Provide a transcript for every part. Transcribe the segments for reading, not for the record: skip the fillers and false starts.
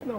No.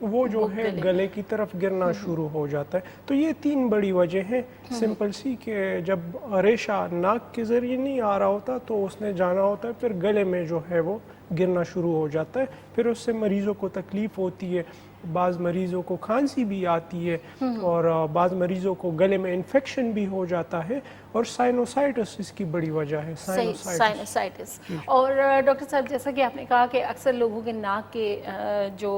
وہ جو ہے گلے کی طرف گرنا شروع ہو جاتا ہے. تو یہ 3 بڑی وجہ ہیں سمپل سی کہ جب ریشہ ناک کے ذریعے نہیں آ رہا ہوتا تو اس نے جانا ہوتا ہے پھر گلے میں جو ہے وہ گرنا شروع ہو جاتا ہے. پھر اس سے مریضوں کو تکلیف ہوتی ہے, بعض مریضوں کو کھانسی بھی آتی ہے اور بعض مریضوں کو گلے میں انفیکشن بھی ہو جاتا ہے, اور سائنوسائٹس اس کی بڑی وجہ ہے. سائنوسائٹس. اور ڈاکٹر صاحب جیسا کہ آپ نے کہا کہ اکثر لوگوں کے ناک کے جو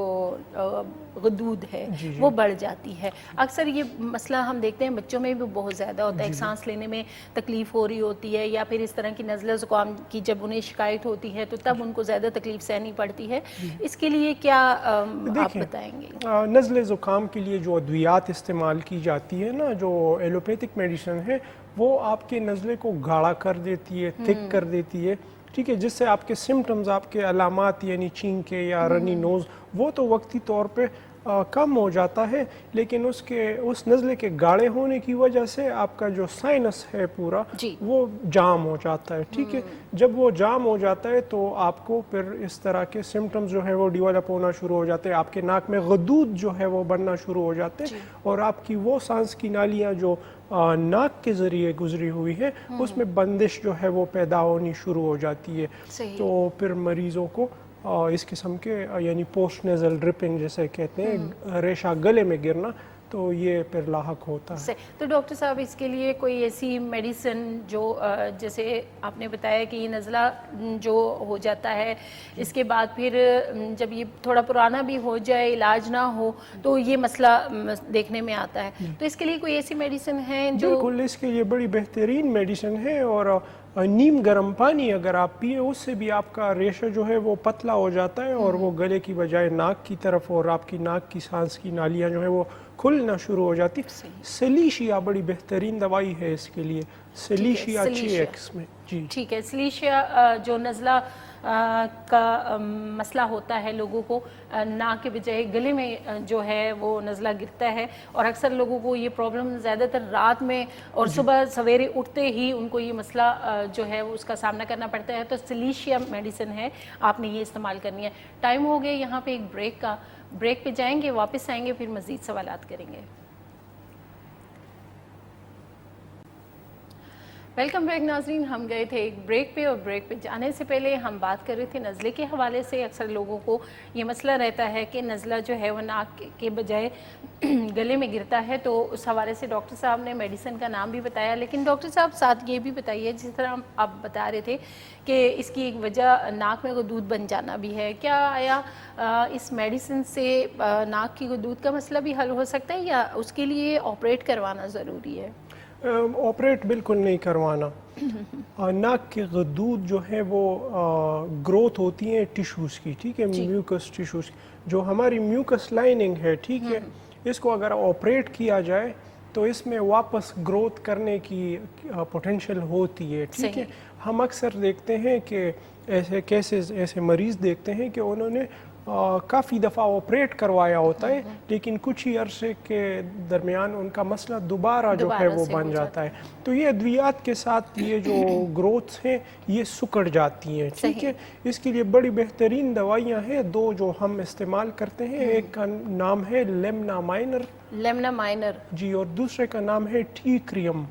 غدود ہے وہ بڑھ جاتی ہے. اکثر یہ مسئلہ ہم دیکھتے ہیں بچوں میں بھی بہت زیادہ ہوتا ہے, سانس لینے میں تکلیف ہو رہی ہوتی ہے, یا پھر اس طرح کی نزلہ زکام کی جب انہیں شکایت ہوتی ہے تو تب ان کو زیادہ تکلیف سہنی پڑتی ہے. اس کے لیے کیا آپ بتائیں گے؟ نزلے زکام کے لیے جو ادویات استعمال کی جاتی ہے نا, جو ایلوپیتھک میڈیسن ہے, وہ آپ کے نزلے کو گاڑھا کر دیتی ہے, تھک کر دیتی ہے, ٹھیک ہے, جس سے آپ کے سمٹمز, آپ کے علامات یعنی چھینکے یا رنی نوز, وہ تو وقتی طور پہ کم ہو جاتا ہے, لیکن اس نزلے کے گاڑھے ہونے کی وجہ سے آپ کا جو سائنس ہے پورا وہ جام ہو جاتا ہے. ٹھیک ہے, جب وہ جام ہو جاتا ہے تو آپ کو پھر اس طرح کے سمٹمز جو ہے وہ ڈیولپ ہونا شروع ہو جاتے ہیں. آپ کے ناک میں غدود جو ہے وہ بننا شروع ہو جاتے ہیں, اور آپ کی وہ سانس کی نالیاں جو ناک کے ذریعے گزری ہوئی ہے اس میں بندش جو ہے وہ پیدا ہونی شروع ہو جاتی ہے. تو پھر مریضوں کو اس قسم کے یعنی پوسٹ نیزل ڈرپنگ جیسے کہتے ہیں, ریشہ گلے میں گرنا, تو یہ پھر لاحق ہوتا ہے. تو ڈاکٹر صاحب اس کے لیے کوئی ایسی میڈیسن جو جیسے آپ نے بتایا کہ یہ نزلہ جو ہو جاتا ہے اس کے بعد پھر جب یہ تھوڑا پرانا بھی ہو جائے, علاج نہ ہو تو یہ مسئلہ دیکھنے میں آتا ہے, تو اس کے لیے کوئی ایسی میڈیسن ہے جو؟ بالکل, اس کے لیے بڑی بہترین میڈیسن ہے, اور نیم گرم پانی اگر آپ پیے اس سے بھی آپ کا ریشہ جو ہے وہ پتلا ہو جاتا ہے, اور وہ گلے کی بجائے ناک کی طرف, اور آپ کی ناک کی سانس کی نالیاں جو ہے وہ کھلنا شروع ہو جاتی. سلیشیا بڑی بہترین دوائی ہے اس کے لیے, سلیشیا 6X میں. جی ٹھیک ہے, سلیشیا جو نزلہ کا مسئلہ ہوتا ہے لوگوں کو ناک کے بجائے گلے میں جو ہے وہ نزلہ گرتا ہے, اور اکثر لوگوں کو یہ پرابلم زیادہ تر رات میں اور صبح سویرے اٹھتے ہی ان کو یہ مسئلہ جو ہے اس کا سامنا کرنا پڑتا ہے. تو سلیشیا میڈیسن ہے, آپ نے یہ استعمال کرنی ہے. ٹائم ہو گیا یہاں پہ ایک بریک کا, بریک پہ جائیں گے, واپس آئیں گے, پھر مزید سوالات کریں گے. ویلکم بیک ناظرین, ہم گئے تھے ایک بریک پہ, اور بریک پہ جانے سے پہلے ہم بات کر رہے تھے نزلے کے حوالے سے. اکثر لوگوں کو یہ مسئلہ رہتا ہے کہ نزلہ جو ہے وہ ناک کے بجائے گلے میں گرتا ہے, تو اس حوالے سے ڈاکٹر صاحب نے میڈیسن کا نام بھی بتایا, لیکن ڈاکٹر صاحب ساتھ یہ بھی بتائیے جس طرح آپ بتا رہے تھے کہ اس کی ایک وجہ ناک میں غدود بن جانا بھی ہے, کیا آیا اس میڈیسن سے ناک کی غدود کا مسئلہ بھی حل ہو سکتا ہے, یا اس کے لیے آپریٹ کروانا ضروری ہے؟ آپریٹ بالکل نہیں کروانا. ناک کے غدود جو ہے وہ گروتھ ہوتی ہیں ٹیشوز کی, ٹھیک ہے, میوکس ٹیشوز, جو ہماری میوکس لائننگ ہے, ٹھیک ہے, اس کو اگر آپریٹ کیا جائے تو اس میں واپس گروتھ کرنے کی پوٹینشیل ہوتی ہے. ٹھیک ہے, ہم اکثر دیکھتے ہیں کہ ایسے مریض دیکھتے ہیں کہ انہوں نے کافی دفعہ آپریٹ کروایا ہوتا ہے, لیکن کچھ ہی عرصے کے درمیان ان کا مسئلہ دوبارہ جو ہے وہ بن جاتا ہے. تو یہ ادویات کے ساتھ یہ جو گروتھس ہیں یہ سکڑ جاتی ہیں. ٹھیک ہے, اس کے لیے بڑی بہترین دوائیاں ہیں, 2 جو ہم استعمال کرتے ہیں. ایک کا نام ہے لیمنا مائنر, جی, اور دوسرے کا نام ہے ٹی کریم.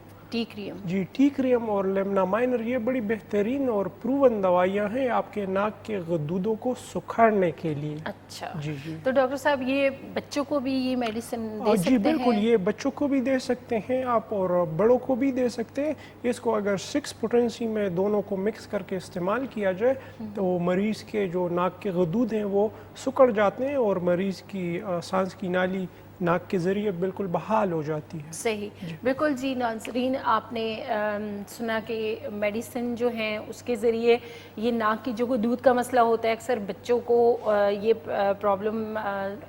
جی, ٹی کریم اور لیمنا مائنر یہ بڑی بہترین اور پروون دوائیاں ہیں آپ کے ناک کے غدودوں کو سکھاڑنے کے لیے. اچھا, جی. تو ڈاکٹر صاحب یہ بچوں کو بھی یہ میڈیسن دے سکتے ہیں؟ جی بالکل, یہ بچوں کو بھی دے سکتے ہیں آپ, اور بڑوں کو بھی دے سکتے ہیں. اس کو اگر 6 پوٹنسی میں دونوں کو مکس کر کے استعمال کیا جائے تو مریض کے جو ناک کے غدود ہیں وہ سکڑ جاتے ہیں, اور مریض کی سانس کی نالی ناک کے ذریعے بالکل بحال ہو جاتی ہے. صحیح, بالکل. جی ناظرین, آپ نے سنا کہ میڈیسن جو ہیں اس کے ذریعے یہ ناک کی جو غدود کا مسئلہ ہوتا ہے, اکثر بچوں کو یہ پرابلم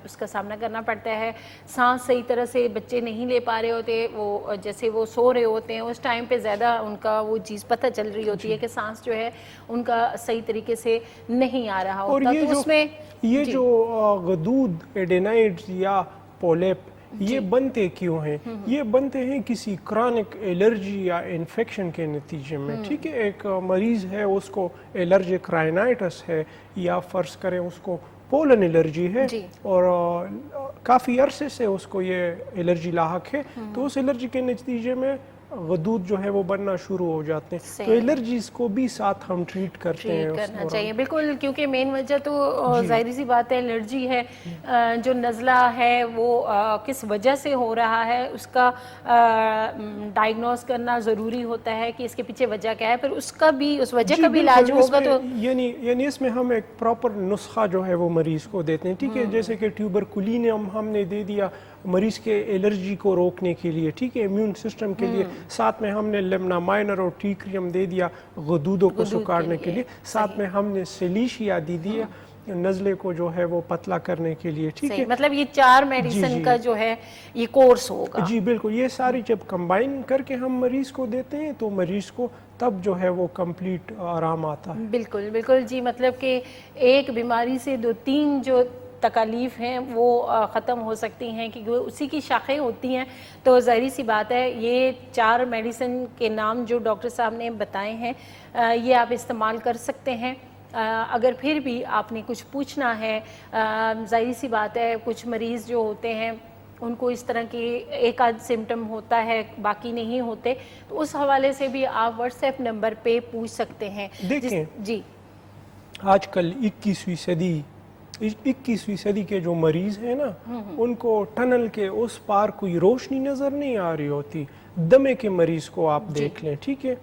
اس کا سامنا کرنا پڑتا ہے. سانس صحیح طرح سے بچے نہیں لے پا رہے ہوتے, وہ جیسے وہ سو رہے ہوتے ہیں اس ٹائم پہ زیادہ ان کا وہ چیز پتہ چل رہی ہوتی ہے کہ سانس جو ہے ان کا صحیح طریقے سے نہیں آ رہا ہوتا. تو اس میں یہ جو غدود ایڈینائڈز یا پولیپ یہ بنتے کیوں ہیں؟ یہ بنتے ہیں کسی کرونک الرجی یا انفیکشن کے نتیجے میں. ٹھیک ہے, ایک مریض ہے اس کو الرجک رائنائٹس ہے, یا فرض کریں اس کو پولن الرجی ہے جی. اور کافی عرصے سے اس کو یہ الرجی لاحق ہے، تو اس الرجی کے نتیجے میں غدود جو ہے وہ بننا شروع ہو جاتے ہیں. تو الرجیز کو بھی ساتھ ہم ٹریٹ کرتے ہیں. کرنا چاہیے بالکل، کیونکہ مین وجہ تو ظاہری سی بات ہے الرجی ہے. جو نزلہ ہے وہ کس وجہ سے ہو رہا ہے اس کا ڈائگنوز کرنا ضروری ہوتا ہے کہ اس کے پیچھے وجہ کیا ہے، پھر اس کا بھی اس وجہ کا بھی علاج ہوگا. تو یعنی اس میں ہم ایک پراپر نسخہ جو ہے وہ مریض کو دیتے ہیں. ٹھیک ہے، جیسے کہ ٹیوبرکلینیم ہم نے دے دیا مریض کے الرجی کو روکنے کے لیے، ٹھیک ہے، امیون سسٹم کے لیے. ساتھ میں ہم نے لیمنا مائنر اور ٹیکریم دے دیا غدودوں کو سکاڑنے کے لیے. ساتھ میں ہم نے سلیشیا دے دیا نزلے کو جو ہے وہ پتلا کرنے کے لیے. ٹھیک ہے، مطلب یہ 4 میڈیسن کا جو ہے یہ کورس ہوگا. جی بالکل، یہ ساری جب کمبائن کر کے ہم مریض کو دیتے ہیں تو مریض کو تب جو ہے وہ کمپلیٹ آرام آتا ہے. بالکل بالکل جی، مطلب کہ ایک بیماری سے 2-3 جو تکالیف ہیں وہ ختم ہو سکتی ہیں کیونکہ اسی کی شاخیں ہوتی ہیں. تو ظاہری سی بات ہے یہ 4 میڈیسن کے نام جو ڈاکٹر صاحب نے بتائے ہیں یہ آپ استعمال کر سکتے ہیں. اگر پھر بھی آپ نے کچھ پوچھنا ہے، ظاہری سی بات ہے کچھ مریض جو ہوتے ہیں ان کو اس طرح کی ایک آدھ سمٹم ہوتا ہے باقی نہیں ہوتے، تو اس حوالے سے بھی آپ واٹس ایپ نمبر پہ پوچھ سکتے ہیں. دیکھیں جی، آج کل 21ویں صدی کے جو مریض ہیں نا ان کو ٹنل کے اس پار کوئی روشنی نظر نہیں آ رہی ہوتی. دمے کے مریض کو آپ دیکھ لیں، ٹھیک ہے،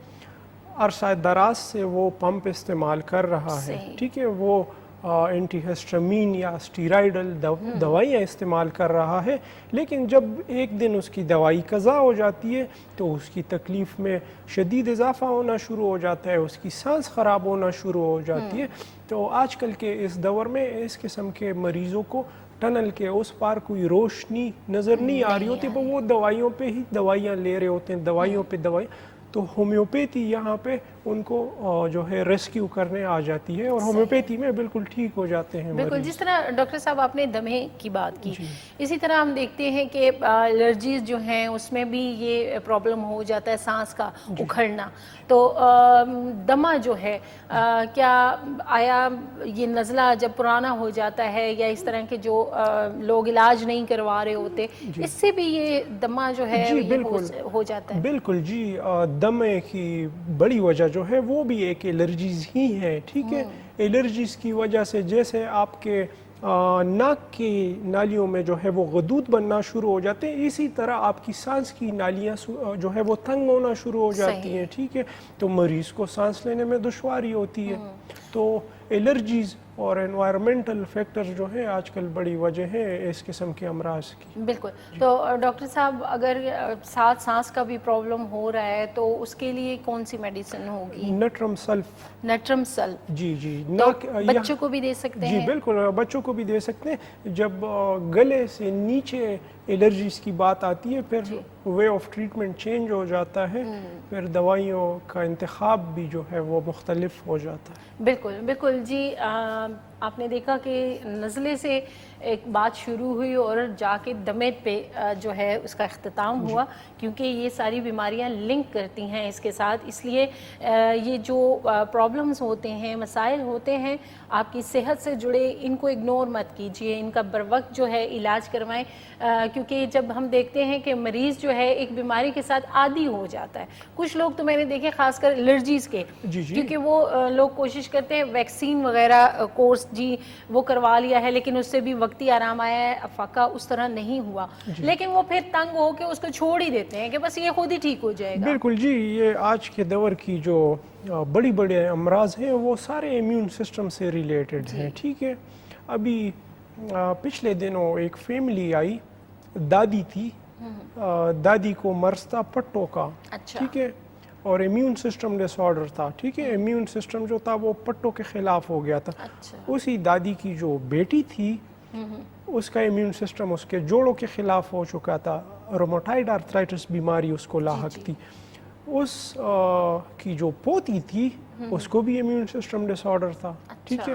عرصہ دراز سے وہ پمپ استعمال کر رہا ہے. ٹھیک ہے، وہ اینٹی ہسٹامین یا اسٹیرائڈل دوائیاں استعمال کر رہا ہے، لیکن جب ایک دن اس کی دوائی قضا ہو جاتی ہے تو اس کی تکلیف میں شدید اضافہ ہونا شروع ہو جاتا ہے، اس کی سانس خراب ہونا شروع ہو جاتی ہے. تو آج کل کے اس دور میں اس قسم کے مریضوں کو ٹنل کے اس پار کوئی روشنی نظر نہیں آ رہی ہوتی، وہ دوائیوں پہ ہی دوائیاں لے رہے ہوتے ہیں، دوائیوں پہ دوائیاں. تو ہومیوپیتھی یہاں پہ ان کو جو ہے ریسکیو کرنے آ جاتی ہے اور ہومیوپیتھی میں بالکل ٹھیک ہو جاتے ہیں. بالکل، جس طرح ڈاکٹر صاحب آپ نے دمے کی بات کی، اسی طرح ہم دیکھتے ہیں کہ الرجیز جو ہیں اس میں بھی یہ پرابلم ہو جاتا ہے سانس کا اکھڑنا. تو دمہ جو ہے کیا آیا یہ نزلہ جب پرانا ہو جاتا ہے یا اس طرح کے جو لوگ علاج نہیں کروا رہے ہوتے اس سے بھی یہ دمہ جو ہے ہو جاتا ہے؟ بالکل جی، دمے کی بڑی وجہ جو ہے وہ بھی ایک الرجیز ہی ہے. ٹھیک ہے، الرجیز کی وجہ سے جیسے آپ کے ناک کی نالیوں میں جو ہے وہ غدود بننا شروع ہو جاتے ہیں، اسی طرح آپ کی سانس کی نالیاں جو ہے وہ تنگ ہونا شروع ہو جاتی ہیں. ٹھیک ہے، تو مریض کو سانس لینے میں دشواری ہوتی ہے. تو الرجیز اور انوائرمنٹل فیکٹر جو ہیں آج کل بڑی وجہ ہے اس قسم کے امراض کی. بالکل. تو ڈاکٹر صاحب اگر ساتھ سانس کا بھی پرابلم ہو رہا ہے تو اس کے لیے کون سی میڈیسن ہوگی؟ نٹرم سلف. نٹرم سلف، جی جی، بچوں کو بھی دے سکتے ہیں؟ جی بالکل، بچوں کو بھی دے سکتے ہیں. جب گلے سے نیچے الرجیز کی بات آتی ہے پھر وے آف ٹریٹمنٹ چینج ہو جاتا ہے، پھر دوائیوں کا انتخاب بھی جو ہے وہ مختلف ہو جاتا ہے. بالکل بالکل جی. آپ نے دیکھا کہ نزلے سے ایک بات شروع ہوئی اور جا کے دمے پہ جو ہے اس کا اختتام ہوا، کیونکہ یہ ساری بیماریاں لنک کرتی ہیں اس کے ساتھ. اس لیے یہ جو پرابلمز ہوتے ہیں، مسائل ہوتے ہیں آپ کی صحت سے جڑے، ان کو اگنور مت کیجیے، ان کا بر وقت جو ہے علاج کروائیں. کیونکہ جب ہم دیکھتے ہیں کہ مریض جو ہے ایک بیماری کے ساتھ عادی ہو جاتا ہے. کچھ لوگ تو میں نے دیکھے خاص کر الرجیز کے، کیونکہ وہ لوگ کوشش کرتے ہیں ویکسین وغیرہ کورس جی وہ کروا لیا ہے لیکن اس سے بھی وقتی آرام آیا ہے، افاقہ اس طرح نہیں ہوا، لیکن وہ پھر تنگ ہو کے اس کو چھوڑ ہی دیتے ہیں کہ بس یہ خود ہی ٹھیک ہو جائے گا. بالکل جی، یہ آج کے دور کی جو بڑی بڑے امراض ہیں وہ سارے امیون سسٹم سے ریلیٹڈ ہیں. ٹھیک ہے، ابھی پچھلے دنوں ایک فیملی آئی، دادی تھی، دادی کو مرض تھا پٹوں کا. ٹھیک ہے، اور امیون سسٹم ڈس آرڈر تھا. ٹھیک ہے، امیون سسٹم جو تھا وہ پٹوں کے خلاف ہو گیا تھا. اسی دادی کی جو بیٹی تھی اس کا امیون سسٹم اس کے جوڑوں کے خلاف ہو چکا تھا، روماٹائڈ آرتھرائٹس بیماری اس کو لاحق تھی. اس کی جو پوتی تھی اس کو بھی امیون سسٹم ڈس آرڈر تھا. ٹھیک ہے،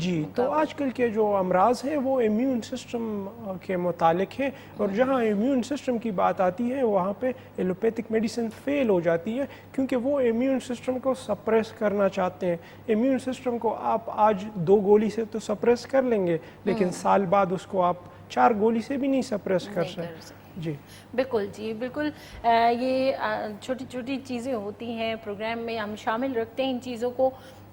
جی تو آج کل کے جو امراض ہیں وہ امیون سسٹم کے متعلق ہیں، اور جہاں امیون سسٹم کی بات آتی ہے وہاں پہ ایلوپیتھک میڈیسن فیل ہو جاتی ہے، کیونکہ وہ امیون سسٹم کو سپریس کرنا چاہتے ہیں۔ امیون سسٹم کو آپ آج 2 گولی سے تو سپریس کر لیں گے، لیکن سال بعد اس کو آپ 4 گولی سے بھی نہیں سپریس کر سکتے۔ جی بالکل جی بالکل، یہ چھوٹی چھوٹی چیزیں ہوتی ہیں، پروگرام میں ہم شامل رکھتے ہیں ان چیزوں کو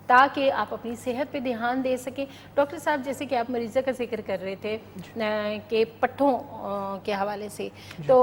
تاکہ آپ اپنی صحت پہ دھیان دے سکیں۔ ڈاکٹر صاحب جیسے کہ آپ مریضہ کا ذکر کر رہے تھے کہ پٹھوں کے حوالے سے، تو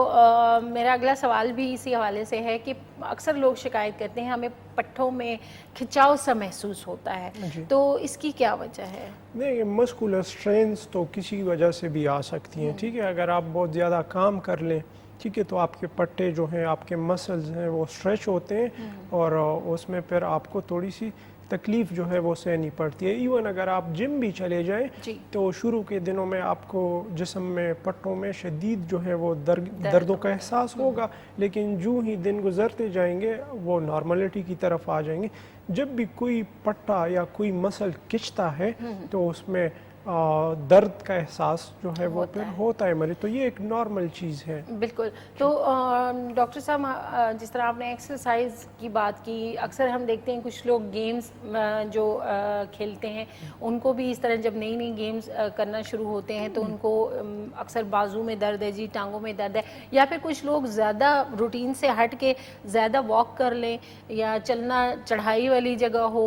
میرا اگلا سوال بھی اسی حوالے سے ہے کہ اکثر لوگ شکایت کرتے ہیں ہمیں پٹھوں میں کھچاؤ سا محسوس ہوتا ہے، تو اس کی کیا وجہ ہے؟ نہیں، مسکولر سٹرینز تو کسی وجہ سے بھی آ سکتی ہیں، ٹھیک ہے۔ اگر آپ بہت زیادہ کام کر لیں، ٹھیک ہے، تو آپ کے پٹے جو ہیں، آپ کے مسلز ہیں وہ اسٹریچ ہوتے ہیں، اور اس میں پھر آپ کو تھوڑی سی تکلیف جو ہے وہ سہنی پڑتی ہے۔ ایون اگر آپ جم بھی چلے جائیں تو شروع کے دنوں میں آپ کو جسم میں پٹوں میں شدید جو ہے وہ دردوں کا احساس ہوگا، لیکن جو ہی دن گزرتے جائیں گے وہ نارملٹی کی طرف آ جائیں گے۔ جب بھی کوئی پٹا یا کوئی مسل کھنچتا ہے تو اس میں درد کا احساس جو ہے وہ پھر ہوتا ہے مریض، تو یہ ایک نارمل چیز ہے۔ بالکل، تو ڈاکٹر صاحب جس طرح آپ نے ایکسرسائز کی بات کی، اکثر ہم دیکھتے ہیں کچھ لوگ گیمز جو کھیلتے ہیں ان کو بھی اس طرح جب نئی نئی گیمز کرنا شروع ہوتے ہیں تو ان کو اکثر بازو میں درد ہے جی، ٹانگوں میں درد ہے، یا پھر کچھ لوگ زیادہ روٹین سے ہٹ کے زیادہ واک کر لیں یا چلنا چڑھائی والی جگہ ہو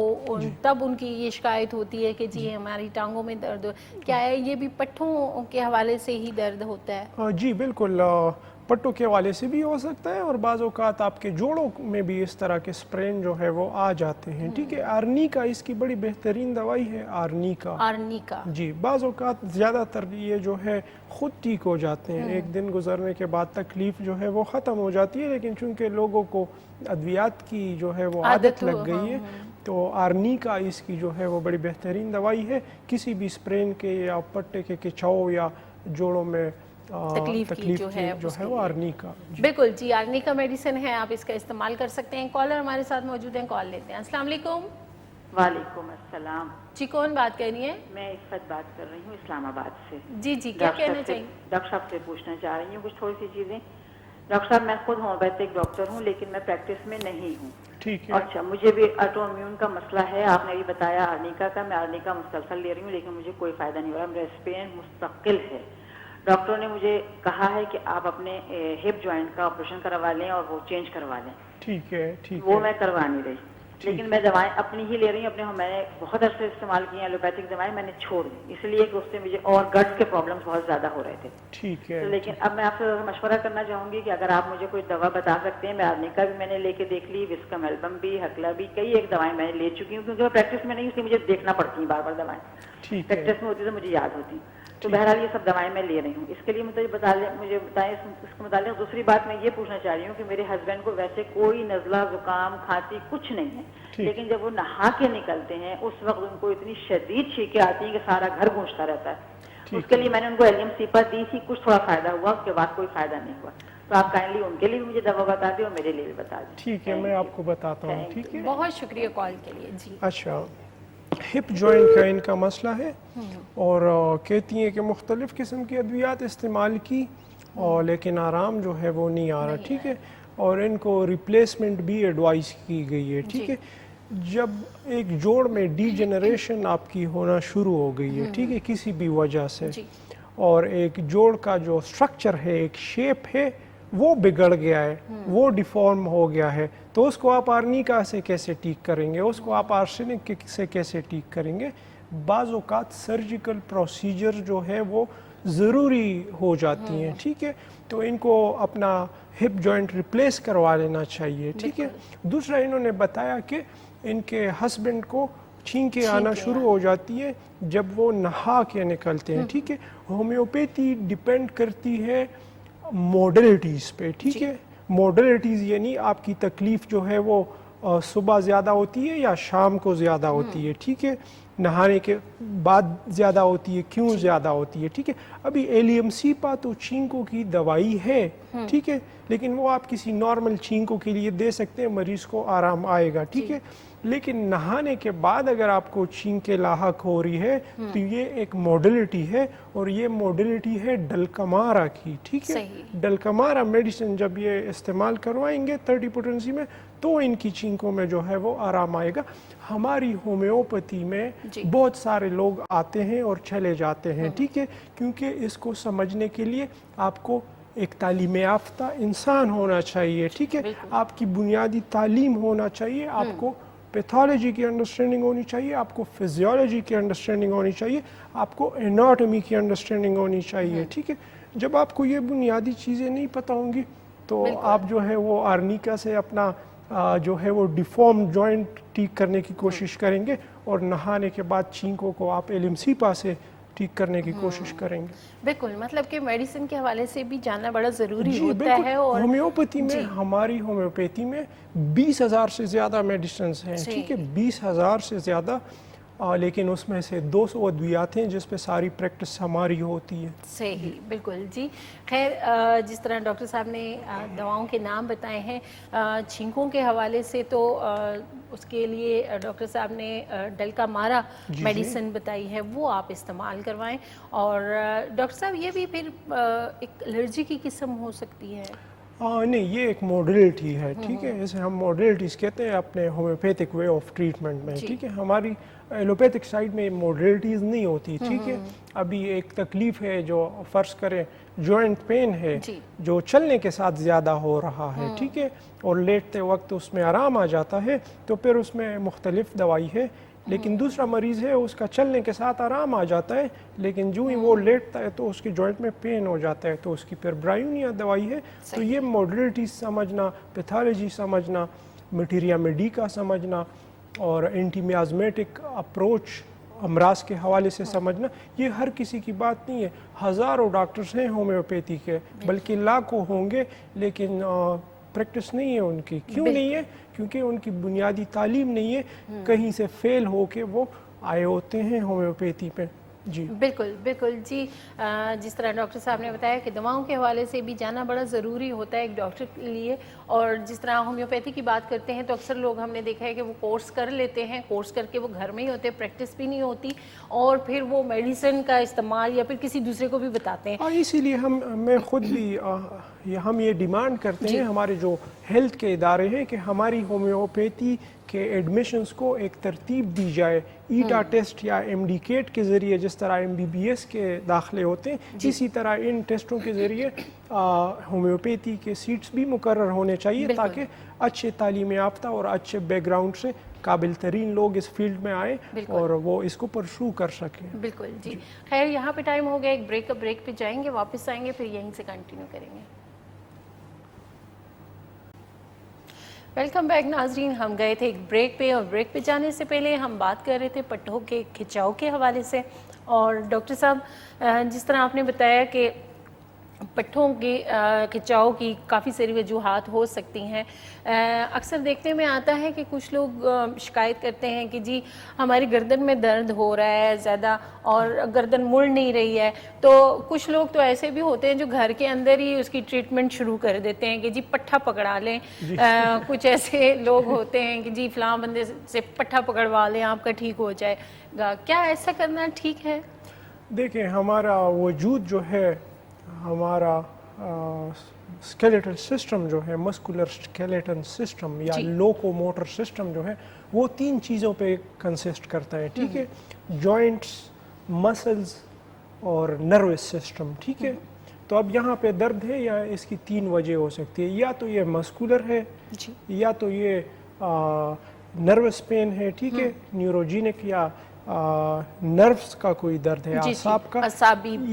تب ان کی یہ شکایت ہوتی ہے کہ جی ہماری ٹانگوں میں درد، کیا ہے یہ بھی پٹھوں کے حوالے سے ہی درد ہوتا ہے؟ جی بالکل، پٹوں کے حوالے سے بھی ہو سکتا ہے، اور بعض اوقات آپ کے جوڑوں میں بھی اس طرح کے سپرین جو ہے وہ آ جاتے ہیں، ٹھیک ہے۔ آرنیکا اس کی بڑی بہترین دوائی ہے، آرنیکا۔ جی بعض اوقات زیادہ تر یہ جو ہے خود ٹھیک ہو جاتے ہیں، ایک دن گزرنے کے بعد تکلیف جو ہے وہ ختم ہو جاتی ہے، لیکن چونکہ لوگوں کو ادویات کی جو ہے وہ عادت لگ گئی ہے تو آرنیکا اس کی جو ہے وہ بڑی بہترین دوائی ہے کسی بھی سپرین کے یا پٹے کے کھچاؤ یا جوڑوں میں تکلیف کی جو ہے وہ آرنیکا۔ بالکل جی، آرنیکا میڈیسن ہے، آپ اس کا استعمال کر سکتے ہیں۔ کالر ہمارے ساتھ موجود ہیں، کال لیتے ہیں۔ السلام علیکم۔ وعلیکم السلام جی کون بات کر رہی ہیں؟ میں عفت بات کر رہی ہوں اسلام آباد سے۔ جی جی، کیا کہنا چاہیے؟ ڈاکٹر صاحب سے پوچھنا چاہ رہی ہوں کچھ تھوڑی سی چیزیں۔ ڈاکٹر صاحب میں خود ہومیوپیتھک ڈاکٹر ہوں لیکن میں پریکٹس میں نہیں ہوں۔ ٹھیک ہے۔ اچھا، مجھے بھی آٹو امیون کا مسئلہ ہے، آپ نے بھی بتایا آرنیکا کا، میں آرنیکا مسلسل لے رہی ہوں لیکن مجھے کوئی فائدہ نہیں ہو رہا، میرا اسپین مستقل ہے۔ ڈاکٹروں نے مجھے کہا ہے کہ آپ اپنے ہپ جوائنٹ کا آپریشن کروا لیں اور وہ چینج کروا لیں۔ ٹھیک ہے، ٹھیک ہے۔ وہ میں کروا نہیں رہی، لیکن میں دوائیں اپنی ہی لے رہی ہوں، میں نے بہت عرصے استعمال کی ہیں ایلوپیتھک دوائیں، میں نے چھوڑ دی اس لیے کہ اس سے مجھے اور گٹس کے پرابلمس بہت زیادہ ہو رہے تھے۔ ٹھیک ہے۔ لیکن اب میں آپ سے مشورہ کرنا چاہوں گی کہ اگر آپ مجھے کوئی دوا بتا سکتے ہیں، میں آرنیکا بھی میں نے لے کے دیکھ لی، وسکم البم بھی، ہکلا بھی، کئی ایک دوائیں میں نے لے چکی ہوں کیونکہ میں پریکٹس میں نہیں، اس لیے مجھے دیکھنا پڑتی ہیں بار بار دوائیں، پریکٹس میں ہوتی تو مجھے یاد ہوتی، تو بہرحال یہ سب دوائیں میں لے رہی ہوں۔ اس کے لیے مجھے بتائیں اس کے متعلق۔ دوسری بات میں یہ پوچھنا چاہ رہی ہوں کہ میرے ہسبینڈ کو ویسے کوئی نزلہ زکام کھانسی کچھ نہیں ہے، لیکن جب وہ نہا کے نکلتے ہیں اس وقت ان کو اتنی شدید چھینکیں آتی ہیں کہ سارا گھر گونجتا رہتا ہے۔ اس کے لیے میں نے ان کو ایلیم سیپا دی تھی، کچھ تھوڑا فائدہ ہوا، اس کے بعد کوئی فائدہ نہیں ہوا، تو آپ کائنڈلی ان کے لیے بھی مجھے دوا بتا دیں اور میرے لیے بھی بتا دیں۔ ٹھیک ہے، میں آپ کو بتاتا ہوں۔ ٹھیک ہے، بہت شکریہ کال کے لیے۔ جی اچھا، ہپ جوائنٹ کا ان کا مسئلہ ہے، اور کہتی ہیں کہ مختلف قسم کی ادویات استعمال کی اور لیکن آرام جو ہے وہ نہیں آ رہا، ٹھیک ہے، اور ان کو ریپلیسمنٹ بھی ایڈوائز کی گئی ہے، ٹھیک ہے۔ جب ایک جوڑ میں ڈی جنریشن آپ کی ہونا شروع ہو گئی ہے، ٹھیک ہے، کسی بھی وجہ سے، اور ایک جوڑ کا جو سٹرکچر ہے، ایک شیپ ہے، وہ بگڑ گیا ہے، وہ ڈیفارم ہو گیا ہے، تو اس کو آپ آرنیکا سے کیسے ٹھیک کریں گے، اس کو آپ آرسینک سے کیسے ٹھیک کریں گے؟ بعض اوقات سرجیکل پروسیجر جو ہے وہ ضروری ہو جاتی ہیں، ٹھیک ہے، تو ان کو اپنا ہپ جوائنٹ ریپلیس کروا لینا چاہیے، ٹھیک ہے۔ دوسرا انہوں نے بتایا کہ ان کے ہسبینڈ کو چھینکیں آنا شروع ہو جاتی ہے جب وہ نہا کے نکلتے ہیں، ٹھیک ہے۔ ہومیوپیتھی ڈیپینڈ کرتی ہے موڈلٹیز پہ، ٹھیک ہے۔ موڈلٹیز یعنی آپ کی تکلیف جو ہے وہ صبح زیادہ ہوتی ہے یا شام کو زیادہ ہوتی ہے، ٹھیک ہے، نہانے کے بعد زیادہ ہوتی ہے، کیوں زیادہ ہوتی ہے، ٹھیک ہے۔ ابھی ایلیم سیپا تو چھینکوں کی دوائی ہے، ٹھیک ہے، لیکن وہ آپ کسی نارمل چھینکوں کے لیے دے سکتے ہیں، مریض کو آرام آئے گا، ٹھیک ہے۔ لیکن نہانے کے بعد اگر آپ کو چھینکیں لاحق ہو رہی ہے تو یہ ایک موڈلٹی ہے، اور یہ موڈلٹی ہے ڈلکمارا کی، ٹھیک ہے؟ ڈلکمارا میڈیسن جب یہ استعمال کروائیں گے 30 پوٹنسی میں تو ان کی چھینکوں میں جو ہے وہ آرام آئے گا۔ ہماری ہومیوپیتھی میں بہت سارے لوگ آتے ہیں اور چلے جاتے ہیں، ٹھیک ہے، کیونکہ اس کو سمجھنے کے لیے آپ کو ایک تعلیم یافتہ انسان ہونا چاہیے، ٹھیک ہے، آپ کی بنیادی تعلیم ہونا چاہیے، آپ کو پیتھولوجی کی انڈرسٹینڈنگ ہونی چاہیے، آپ کو فزیولوجی کی انڈرسٹینڈنگ ہونی چاہیے، آپ کو اناٹمی کی انڈرسٹینڈنگ ہونی چاہیے، ٹھیک ہے۔ جب آپ کو یہ بنیادی چیزیں نہیں پتہ ہوں گی تو آپ جو ہے وہ آرنیکا سے اپنا جو ہے وہ ڈیفارم جوائنٹ ٹھیک کرنے کی کوشش کریں گے، اور نہانے کے بعد چھینکوں کو آپ LMC سے ٹھیک کرنے کی کوشش کریں گے۔ بالکل، مطلب کہ میڈیسن کے حوالے سے بھی جاننا بڑا ضروری ہوتا ہے۔ اور ہومیوپیتھی میں ہماری ہومیوپیتھی میں 20,000 سے زیادہ میڈیسنز ہیں، ٹھیک ہے، 20,000 سے زیادہ، لیکن اس میں سے 200 ادویات ہیں جس پہ ساری پریکٹس ہماری ہوتی ہے۔ صحیح، بالکل جی۔ خیر، جس طرح ڈاکٹر صاحب نے دواؤں کے نام بتائے ہیں، چھینکوں کے حوالے سے تو اس کے لیے ڈاکٹر صاحب نے ڈلکمارا میڈیسن بتائی ہے، وہ آپ استعمال کروائیں۔ اور ڈاکٹر صاحب یہ بھی پھر ایک الرجی کی قسم ہو سکتی ہے؟ نہیں، یہ ایک موڈلٹی ہے، ٹھیک ہے، اسے ہم موڈلٹیز کہتے ہیں اپنے ہومیوپیتھک وے آف ٹریٹمنٹ میں، ٹھیک ہے۔ ہماری ایلوپیتھک سائڈ میں موڈلٹیز نہیں ہوتی، ٹھیک ہے۔ ابھی ایک تکلیف ہے جو فرض کریں جوائنٹ پین ہے جو چلنے کے ساتھ زیادہ ہو رہا ہے، ٹھیک ہے، اور لیٹتے وقت اس میں آرام آ جاتا ہے تو پھر اس میں مختلف دوائی ہے۔ لیکن دوسرا مریض ہے اس کا چلنے کے ساتھ آرام آ جاتا ہے لیکن جو ہی وہ لیٹتا ہے تو اس کی جوائنٹ میں پین ہو جاتا ہے، تو اس کی پھر برائیونیا دوائی ہے۔ تو یہ موڈلٹی سمجھنا، پیتھولوجی سمجھنا، میٹیریا میڈیکا سمجھنا، اور اینٹی میازمیٹک اپروچ امراض کے حوالے سے سمجھنا، یہ ہر کسی کی بات نہیں ہے۔ ہزاروں ڈاکٹرز ہیں ہومیوپیتھی کے، بلکہ لاکھوں ہوں گے، لیکن پریکٹس نہیں ہے ان کی۔ کیوں نہیں ہے؟ کیونکہ ان کی بنیادی تعلیم نہیں ہے، کہیں سے فیل ہو کے وہ آئے ہوتے ہیں ہومیوپیتھی پہ۔ جی بالکل بالکل جی، جس طرح ڈاکٹر صاحب نے بتایا کہ دواؤں کے حوالے سے بھی جاننا بڑا ضروری ہوتا ہے ایک ڈاکٹر کے لیے۔ اور جس طرح ہومیوپیتھی کی بات کرتے ہیں تو اکثر لوگ ہم نے دیکھا ہے کہ وہ کورس کر لیتے ہیں، کورس کر کے وہ گھر میں ہی ہوتے ہیں، پریکٹس بھی نہیں ہوتی، اور پھر وہ میڈیسن کا استعمال یا پھر کسی دوسرے کو بھی بتاتے ہیں۔ اور اسی لیے میں خود بھی ہم یہ ڈیمانڈ کرتے ہیں، ہمارے جو ہیلتھ کے ادارے ہیں، کہ ہماری ہومیوپیتھی کے ایڈمیشنز کو ایک ترتیب دی جائے، ایٹا ٹیسٹ یا MD-CAT کے ذریعے جس طرح MBBS کے داخلے ہوتے ہیں، اسی طرح ان ٹیسٹوں کے ذریعے ہومیوپیتھی کے سیٹس بھی مقرر ہونے چاہیے، تاکہ اچھے تعلیم یافتہ اور اچھے بیک گراؤنڈ سے قابل ترین لوگ اس فیلڈ میں آئیں اور وہ اس کو پرسو کر سکیں۔ بالکل جی۔ خیر، یہاں پہ ٹائم ہو گیا ایک بریک پہ جائیں گے، واپس آئیں گے، پھر یہیں سے کنٹینیو کریں گے۔ ویلکم بیک ناظرین، ہم گئے تھے ایک بریک پہ، اور بریک پہ جانے سے پہلے ہم بات کر رہے تھے پٹھوں کے کھچاؤ کے حوالے سے۔ اور ڈاکٹر صاحب، جس طرح آپ نے بتایا کہ پٹھوں کے کھچاؤ کی کافی ساری وجوہات ہو سکتی ہیں، اکثر دیکھنے میں آتا ہے کہ کچھ لوگ شکایت کرتے ہیں کہ جی ہماری گردن میں درد ہو رہا ہے زیادہ اور گردن مڑ نہیں رہی ہے، تو کچھ لوگ تو ایسے بھی ہوتے ہیں جو گھر کے اندر ہی اس کی ٹریٹمنٹ شروع کر دیتے ہیں کہ جی پٹھا پکڑا لیں۔ کچھ ایسے لوگ ہوتے ہیں کہ جی فلاں بندے سے پٹھا پکڑوا لیں آپ کا ٹھیک ہو جائے گا، کیا ایسا کرنا ٹھیک ہے؟ دیکھیں، ہمارا وجود جو ہے، ہمارا اسکیلیٹل سسٹم جو ہے، مسکولر اسکیلیٹن سسٹم یا لوکو موٹر سسٹم جو ہے، وہ 3 چیزوں پہ کنسسٹ کرتا ہے، ٹھیک ہے، جوائنٹس، مسلز اور نروس سسٹم، ٹھیک ہے۔ تو اب یہاں پہ درد ہے یا اس کی 3 وجہ ہو سکتی ہے، یا تو یہ مسکولر ہے، یا تو یہ نروس پین ہے، ٹھیک ہے، نیوروجینک یا نروس کا کوئی درد ہے، اعصاب کا،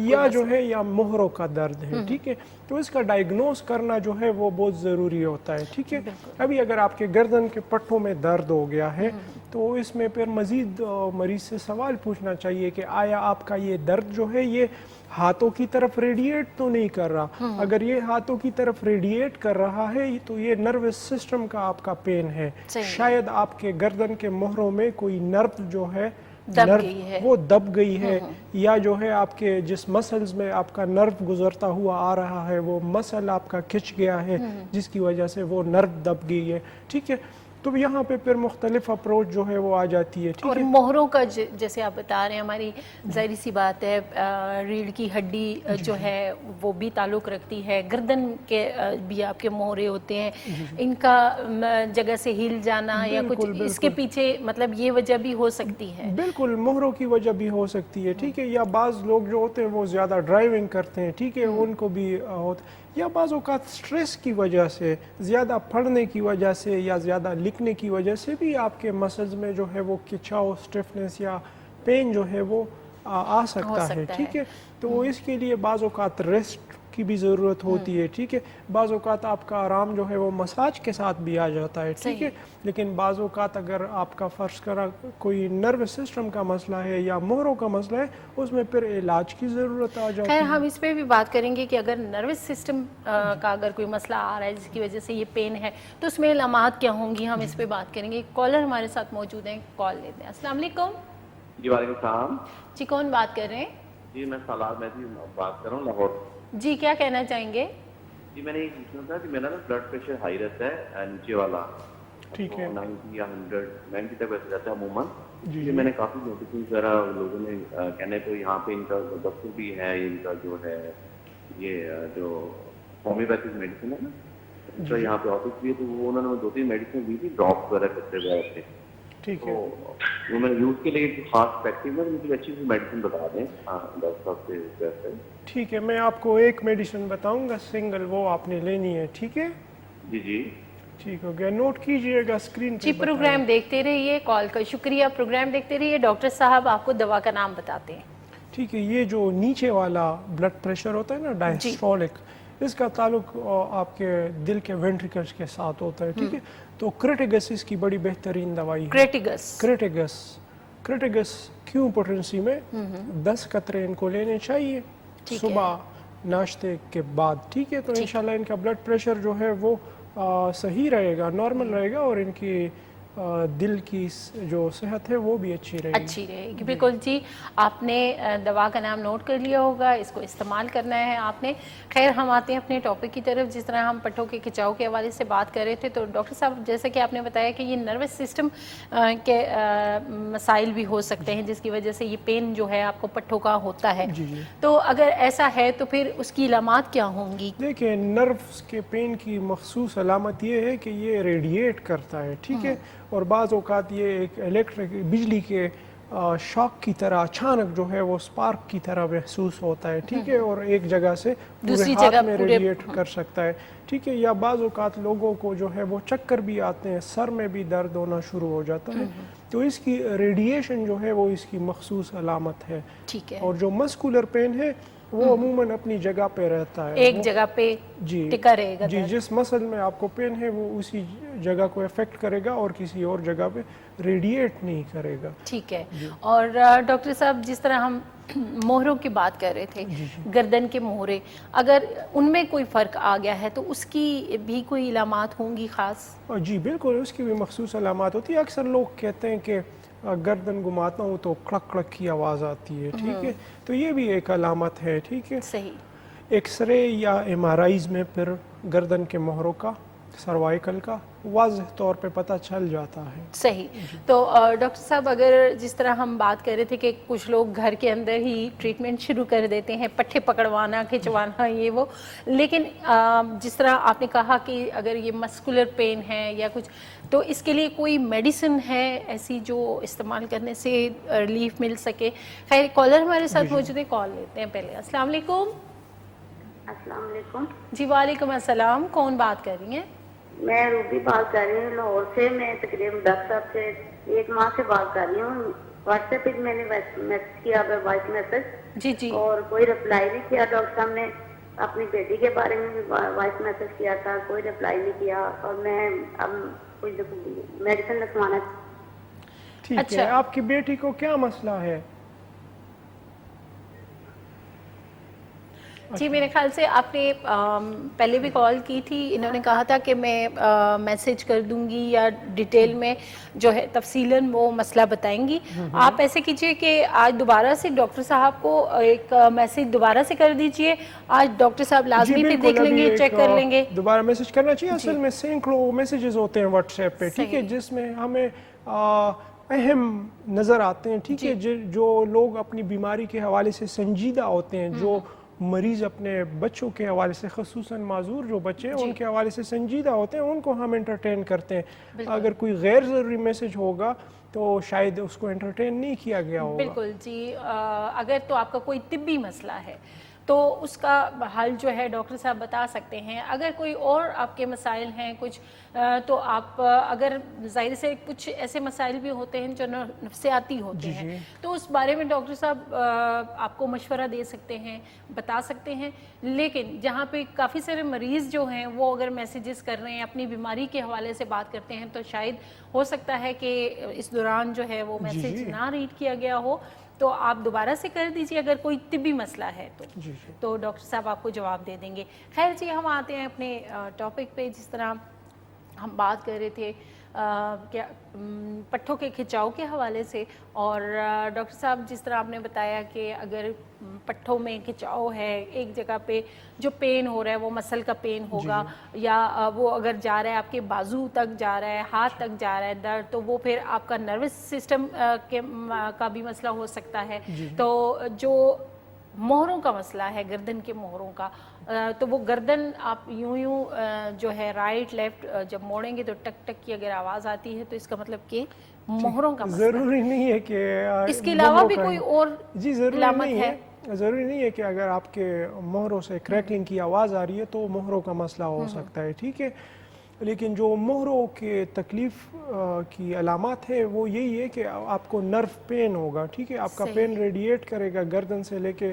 یا جو ہے یا مہروں کا درد ہے، ٹھیک ہے۔ تو اس کا ڈائیگنوز کرنا جو ہے وہ بہت ضروری ہوتا ہے، ٹھیک ہے۔ ابھی اگر آپ کے گردن کے پٹھوں میں درد ہو گیا ہے تو اس میں پھر مزید مریض سے سوال پوچھنا چاہیے کہ آیا آپ کا یہ درد جو ہے یہ ہاتھوں کی طرف ریڈیٹ تو نہیں کر رہا؟ اگر یہ ہاتھوں کی طرف ریڈیٹ کر رہا ہے تو یہ نروس سسٹم کا آپ کا پین ہے، شاید آپ کے گردن کے مہروں میں کوئی نرو جو ہے وہ دب گئی ہے، یا جو ہے آپ کے جس مسلز میں آپ کا نرو گزرتا ہوا آ رہا ہے وہ مسل آپ کا کھچ گیا ہے جس کی وجہ سے وہ نرو دب گئی ہے، ٹھیک ہے۔ تو یہاں پہ پھر مختلف اپروچ جو ہے وہ آ جاتی ہے. اور مہروں کا جیسے آپ بتا رہے ہیں, ہماری ظاہری سی بات ہے ریڑھ کی ہڈی جو ہے وہ بھی تعلق رکھتی ہے, گردن کے بھی آپ کے مہرے ہوتے ہیں, ان کا جگہ سے ہل جانا یا کچھ اس کے پیچھے مطلب یہ وجہ بھی ہو سکتی ہے. بالکل مہروں کی وجہ بھی ہو سکتی ہے, ٹھیک ہے, یا بعض لوگ جو ہوتے ہیں وہ زیادہ ڈرائیونگ کرتے ہیں, ٹھیک ہے, ان کو بھی ہوتا ہے, یا بعض اوقات سٹریس کی وجہ سے, زیادہ پڑھنے کی وجہ سے یا زیادہ لکھنے کی وجہ سے بھی آپ کے مسلز میں جو ہے وہ کھچاؤ, سٹفنس یا پین جو ہے وہ آ سکتا ہے, ٹھیک ہے. تو اس کے لیے بعض اوقات ریسٹ کی بھی ضرورت ہوتی ہے, ٹھیک ہے. بعض اوقات آپ کا آرام جو ہے وہ مساج کے ساتھ بھی آ جاتا ہے, ٹھیک ہے. لیکن بعض اوقات اگر آپ کا فرض کرا کوئی نروس سسٹم کا مسئلہ ہے یا مہروں کا مسئلہ ہے, اس میں پھر علاج کی ضرورت آ جاتی ہے. خیر ہم اس پہ بھی بات کریں گے کہ اگر نروس سسٹم کا اگر کوئی مسئلہ آ رہا ہے جس کی وجہ سے یہ پین ہے تو اس میں علامات کیا ہوں گی, ہم اس پہ بات کریں گے. کالر ہمارے ساتھ موجود ہیں, کال لیتے ہیں. السلام علیکم. جی وعلیکم السلام. جی کون بات کر رہے ہیں؟ جی میں سالار مہدی بات کر رہا ہوں لاہور. جی کیا کہنا چاہیں گے؟ جی میں نے یہ پوچھنا تھا کہ میرا نا بلڈ پریشر ہائی رہتا ہے نیچے والا, ٹھیک ہے, 90 یا 190 تک ویسے رہتا ہے عموماً. جی میں نے کافی میڈیسن ذرا لوگوں نے کہنے تو یہاں پہ ان کا دفتر بھی ہے, ان کا جو ہے یہ جو ہومیوپیتھک میڈیسن ہے نا, ان کا یہاں پہ آفس بھی ہے, تو وہ انہوں نے 2-3 میڈیسن دی تھی ڈراپ وغیرہ کرتے ہوئے تھے. ٹھیک ہے, وہ میں یوز کے لیے خاص افیکٹو ہے, مجھے اچھی سی میڈیسن بتا دیں ڈاکٹر صاحب سے ریکویسٹ ہے. ٹھیک ہے, میں آپ کو ایک میڈیسن بتاؤں گا سنگل, وہ آپ نے لینی ہے, ٹھیک ہے. جی جی ٹھیک ہو گیا, نوٹ کیجئے گا اسکرین پہ. جی پروگرام دیکھتے رہیے, کال کا شکریہ, پروگرام دیکھتے رہیے. ڈاکٹر صاحب آپ کو دوا کا نام بتاتے ہیں. ٹھیک ہے, یہ جو نیچے والا بلڈ پریشر ہوتا ہے نا ڈائسٹولک, اس کا تعلق آپ کے دل کے وینٹریکلز کے ساتھ ہوتا ہے, ٹھیک ہے. تو کریٹیگس اس کی بڑی بہترین دوائی ہے. کریٹیگس کیوں پوٹنسی میں 10 قطرے ان کو لینے چاہیے صبح ناشتے کے بعد, ٹھیک ہے. تو انشاءاللہ ان کا بلڈ پریشر جو ہے وہ صحیح رہے گا, نارمل رہے گا, اور ان کی دل کی جو صحت ہے وہ بھی اچھی رہے گی. بالکل. جی آپ نے دوا کا نام نوٹ کر لیا ہوگا, اس کو استعمال کرنا ہے آپ نے. خیر ہم آتے ہیں اپنے ٹاپک کی طرف. جس طرح ہم پٹھوں کے کھچاؤ کے حوالے سے بات کر رہے تھے, تو ڈاکٹر صاحب جیسا کہ آپ نے بتایا کہ یہ نروس سسٹم کے مسائل بھی ہو سکتے ہیں جس کی وجہ سے یہ پین جو ہے آپ کو پٹھوں کا ہوتا ہے. تو اگر ایسا ہے تو پھر اس کی علامات کیا ہوں گی؟ دیکھیں, نروس کے پین کی مخصوص علامت یہ ہے کہ یہ ریڈیٹ کرتا ہے, ٹھیک ہے. اور بعض اوقات یہ ایک الیکٹرک بجلی کے شاک کی طرح اچانک جو ہے وہ سپارک کی طرح محسوس ہوتا ہے, ٹھیک ہے, اور ایک جگہ سے پورے ہاتھ میں ریڈیٹ کر سکتا ہے, ٹھیک ہے. یا بعض اوقات لوگوں کو جو ہے وہ چکر بھی آتے ہیں, سر میں بھی درد ہونا شروع ہو جاتا ہے. تو اس کی ریڈیشن جو ہے وہ اس کی مخصوص علامت ہے. اور جو مسکولر پین ہے وہ عموماً اپنی جگہ پہ رہتا ہے, ایک جگہ پہ ٹکا رہے گا. جی, جس مسل میں آپ کو پین ہے وہ اسی جگہ کو افیکٹ کرے گا اور کسی اور جگہ پہ ریڈیٹ نہیں کرے گا. ٹھیک ہے. اور ڈاکٹر صاحب جس طرح ہم مہروں کی بات کر رہے تھے, گردن کے مہرے, اگر ان میں کوئی فرق آ گیا ہے تو اس کی بھی کوئی علامات ہوں گی خاص؟ جی بالکل, اس کی بھی مخصوص علامات ہوتی ہے. اکثر لوگ کہتے ہیں کہ گردن گھماتا ہوں تو کڑک کڑک کی آواز آتی ہے, ٹھیک ہے. تو یہ بھی ایک علامت ہے, ٹھیک ہے. صحیح. ایکس رے یا ایم آر آئیز میں پھر گردن کے مہروں کا, سروائیکل کا واضح طور پہ پتہ چل جاتا ہے. صحیح. تو ڈاکٹر صاحب اگر جس طرح ہم بات کر رہے تھے کہ کچھ لوگ گھر کے اندر ہی ٹریٹمنٹ شروع کر دیتے ہیں, پٹھے پکڑوانا, کھچوانا, یہ وہ, لیکن جس طرح آپ نے کہا کہ اگر یہ مسکولر پین ہے یا کچھ, تو اس کے لیے کوئی میڈیسن ہے ایسی جو استعمال کرنے سے ریلیف مل سکے؟ خیر کالر ہمارے ساتھ موجود ہے, کال لیتے ہیں پہلے. السلام علیکم. السلام علیکم. جی وعلیکم السلام, کون بات کر رہی ہیں؟ میں روبی بات کر رہی ہوں لاہور سے. میں تقریباً ڈاکٹر صاحب سے 1 ماہ سے بات کر رہی ہوں. واٹس ایپ پہ میں نے میسج کیا, وائس میسج, جی جی, اور کوئی رپلائی نہیں کیا. ڈاکٹر صاحب نے اپنی بیٹی کے بارے میں بھی وائس میسج کیا تھا, کوئی رپلائی نہیں کیا. اور میں اب کوئی میڈیسن لکھوانا. ٹھیک ہے, آپ کی بیٹی کو کیا مسئلہ ہے؟ جی میرے خیال سے آپ نے پہلے بھی کال کی تھی، انہوں نے کہا تھا کہ میں میسج کر دوں گی یا ڈیٹیل میں جو ہے تفصیلاً وہ مسئلہ بتائیں گی. آپ ایسے کیجئے کہ آج دوبارہ سے ڈاکٹر صاحب کو ایک میسج دوبارہ سے کر دیجئے. آج ڈاکٹر صاحب لازمی پہ دیکھ لیں گے، چیک کر لیں گے. دوبارہ میسج کرنا چاہیے. اصل میں سینکڑوں میسیجز ہوتے ہیں واٹس ایپ پہ، ٹھیک ہے، جس میں ہمیں اہم نظر آتے ہیں، ٹھیک ہے، جو لوگ اپنی بیماری کے حوالے سے سنجیدہ ہوتے ہیں، جو مریض اپنے بچوں کے حوالے سے، خصوصاً معذور جو بچے ہیں ان کے حوالے سے سنجیدہ ہوتے ہیں، ان کو ہم انٹرٹین کرتے ہیں. اگر کوئی غیر ضروری میسج ہوگا تو شاید اس کو انٹرٹین نہیں کیا گیا ہوگا. بالکل جی. اگر تو آپ کا کوئی طبی مسئلہ ہے تو اس کا حل جو ہے ڈاکٹر صاحب بتا سکتے ہیں. اگر کوئی اور آپ کے مسائل ہیں کچھ تو آپ اگر ظاہر سے کچھ ایسے مسائل بھی ہوتے ہیں جو نفسیاتی ہوتے ہیں تو اس بارے میں ڈاکٹر صاحب آپ کو مشورہ دے سکتے ہیں، بتا سکتے ہیں. لیکن جہاں پہ کافی سارے مریض جو ہیں وہ اگر میسیجز کر رہے ہیں اپنی بیماری کے حوالے سے بات کرتے ہیں تو شاید ہو سکتا ہے کہ اس دوران جو ہے وہ میسیج نہ ریڈ کیا گیا ہو. تو آپ دوبارہ سے کر دیجئے اگر کوئی طبی مسئلہ ہے تو ڈاکٹر صاحب آپ کو جواب دے دیں گے. خیر جی، ہم آتے ہیں اپنے ٹاپک پہ. جس طرح ہم بات کر رہے تھے کیا پٹھوں کے کھچاؤ کے حوالے سے، اور ڈاکٹر صاحب جس طرح آپ نے بتایا کہ اگر پٹھوں میں کھچاؤ ہے، ایک جگہ پہ جو پین ہو رہا ہے وہ مسل کا پین ہوگا، یا وہ اگر جا رہا ہے آپ کے بازو تک جا رہا ہے، ہاتھ تک جا رہا ہے درد، تو وہ پھر آپ کا نروس سسٹم کا بھی مسئلہ ہو سکتا ہے. تو جو مہروں کا مسئلہ ہے، گردن کے مہروں کا، تو وہ گردن آپ یوں جو ہے رائٹ لیفٹ جب موڑیں گے تو ٹک ٹک کی اگر آواز آتی ہے تو اس کا مطلب کہ مہروں کا مسئلہ. ضروری نہیں ہے کہ اس کے علاوہ بھی کوئی اور علامت ہے؟ ضروری نہیں ہے کہ اگر آپ کے مہروں سے کریکنگ کی آواز آ رہی ہے تو مہروں کا مسئلہ ہو سکتا ہے، ٹھیک ہے. لیکن جو مہروں کے تکلیف کی علامات ہے وہ یہی ہے کہ آپ کو نرو پین ہوگا، ٹھیک ہے. آپ کا پین ریڈیٹ کرے گا گردن سے لے کے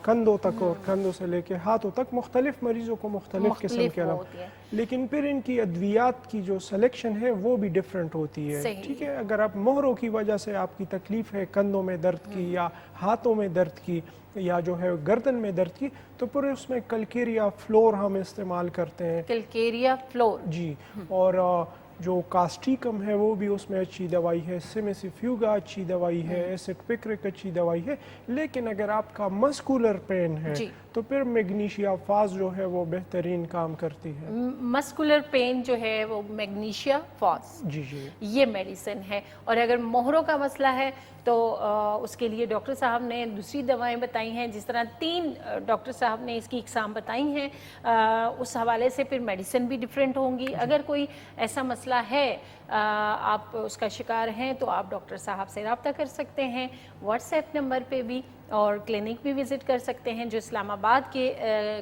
کندھوں تک اور کندھوں سے لے کے ہاتھوں تک. مختلف مریضوں کو مختلف قسم کے علامات، لیکن پھر ان کی ادویات کی جو سلیکشن ہے وہ بھی ڈیفرنٹ ہوتی ہے، ٹھیک ہے. اگر آپ مہروں کی وجہ سے آپ کی تکلیف ہے کندھوں میں درد کی یا ہاتھوں میں درد کی یا جو ہے گردن میں درد کی، تو پھر اس میں کلکیریا فلور ہم استعمال کرتے ہیں. کلکیریا فلور جی. اور جو کاسٹیکم ہے وہ بھی اس میں اچھی دوائی ہے، سیمیسیفیوگا اچھی دوائی ہے، ایسڈ پکرک اچھی دوائی ہے. لیکن اگر آپ کا مسکولر پین ہے تو پھر میگنیشیا فاز جو ہے وہ بہترین کام کرتی ہے. مسکولر پین جو ہے وہ میگنیشیا فاز، جی جی، یہ میڈیسن ہے. اور اگر مہروں کا مسئلہ ہے تو اس کے لیے ڈاکٹر صاحب نے دوسری دوائیں بتائی ہیں. جس طرح 3 ڈاکٹر صاحب نے اس کی اقسام بتائی ہیں، اس حوالے سے پھر میڈیسن بھی ڈیفرنٹ ہوں گی. اگر کوئی ایسا مسئلہ ہے آپ اس کا شکار ہیں تو آپ ڈاکٹر صاحب سے رابطہ کر سکتے ہیں واٹس ایپ نمبر پہ بھی، اور کلینک بھی وزٹ کر سکتے ہیں. جو اسلام آباد کے